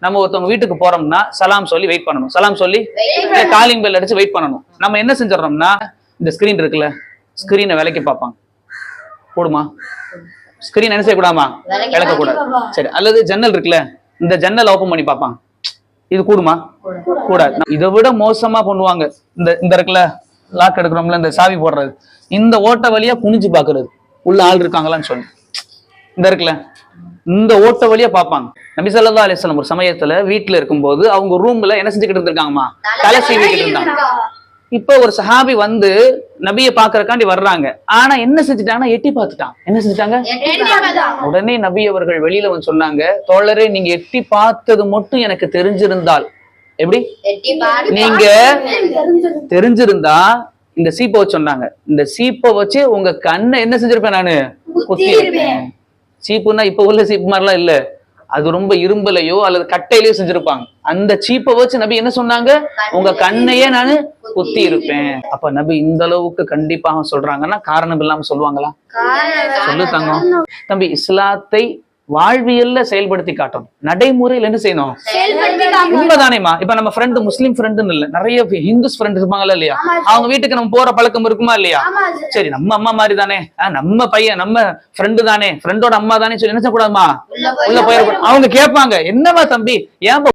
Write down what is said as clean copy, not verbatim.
நம்ம ஒருத்தவங்க வீட்டுக்கு போறோம்னா சலாம் சொல்லி வெயிட் பண்ணணும். சலாம் சொல்லி காலிங் பெல் அடிச்சு வெயிட் பண்ணணும். நம்ம என்ன செஞ்சிடறோம்னா, இந்த ஸ்கிரீன் இருக்குல்ல, ஸ்கிரீனை விலைக்கு பார்ப்பாங்க. போடுமா ஸ்கிரீன் என்ன செய்யக்கூடாமா, விளக்க கூடாது. சரி, அல்லது ஜன்னல் இருக்குல்ல, இந்த ஜன்னல் ஓபன் பண்ணி பார்ப்பாங்க. இது கூடுமா, கூடாது. இதை விட மோசமா பண்ணுவாங்க. இந்த இருக்குல்ல, லாக் எடுக்கிறோம்ல, இந்த சாவி போடுறது, இந்த ஓட்ட வழியா குனிஞ்சு பாக்குறது உள்ள ஆள் இருக்காங்களான்னு சொல்லி. இந்த இருக்குல்ல, இந்த ஓட்ட வழியா பார்ப்பாங்க. நபி ஸல்லல்லாஹு அலைஹி வஸல்லம் ஒரு சமயத்துல வீட்டுல இருக்கும்போது அவங்க ரூம்ல என்ன செஞ்சுக்கிட்டு இருந்திருக்காங்கம்மா, தலை சீவிக்கிட்டு இருந்தாங்க. இப்ப ஒரு சஹாபி வந்து நபியை பாக்குறக்காண்டி வர்றாங்க. ஆனா என்ன செஞ்சுட்டாங்கன்னா, எட்டி பார்த்துட்டான். என்ன செஞ்சுட்டாங்க? உடனே நபி அவர்கள் வெளியில வந்து சொன்னாங்க, தோழரே, நீங்க எட்டி பார்த்தது மட்டும் எனக்கு தெரிஞ்சிருந்தால், எப்படி நீங்க தெரிஞ்சிருந்தா இந்த சீப்பை வச்சு சொன்னாங்க, இந்த சீப்பை வச்சு உங்க கண்ணை என்ன செஞ்சிருப்பேன், நானு குத்தி இருப்பேன். சீப்புன்னா இப்ப உள்ள சீப்பு மாதிரிலாம் இல்ல, அது ரொம்ப இரும்புலையோ அல்லது கட்டையிலயோ செஞ்சிருப்பாங்க. அந்த சீப்பை வச்சு நபி என்ன சொன்னாங்க, உங்க கண்ணையே நானு குத்தி இருப்பேன். அப்ப நபி இந்த அளவுக்கு கண்டிப்பாக சொல்றாங்கன்னா காரணம் இல்லாம சொல்லுவாங்களா? சொல்லு தங்கம். தம்பி, இஸ்லாத்தை வாழ்வியல்ல செயல்படுத்தி காட்டணும், நடைமுறையில் என்ன செய்யணும், உண்மைதானேமா? இப்ப நம்ம ஃப்ரெண்டு முஸ்லீம் ஃப்ரெண்டுன்னு இல்ல, நிறைய ஹிந்துஸ் ஃப்ரெண்ட் இருப்பாங்களா இல்லையா? அவங்க வீட்டுக்கு நம்ம போற பழக்கம் இருக்குமா இல்லையா? சரி, நம்ம அம்மா மாதிரி தானே, நம்ம பையன் நம்ம ஃப்ரெண்டு தானே, ஃப்ரெண்டோட அம்மா தானே சொல்லி என்ன செய்யக்கூடாதுமா, உள்ள போயிடக்கூடாது. அவங்க கேட்பாங்க, என்னவா தம்பி, ஏன்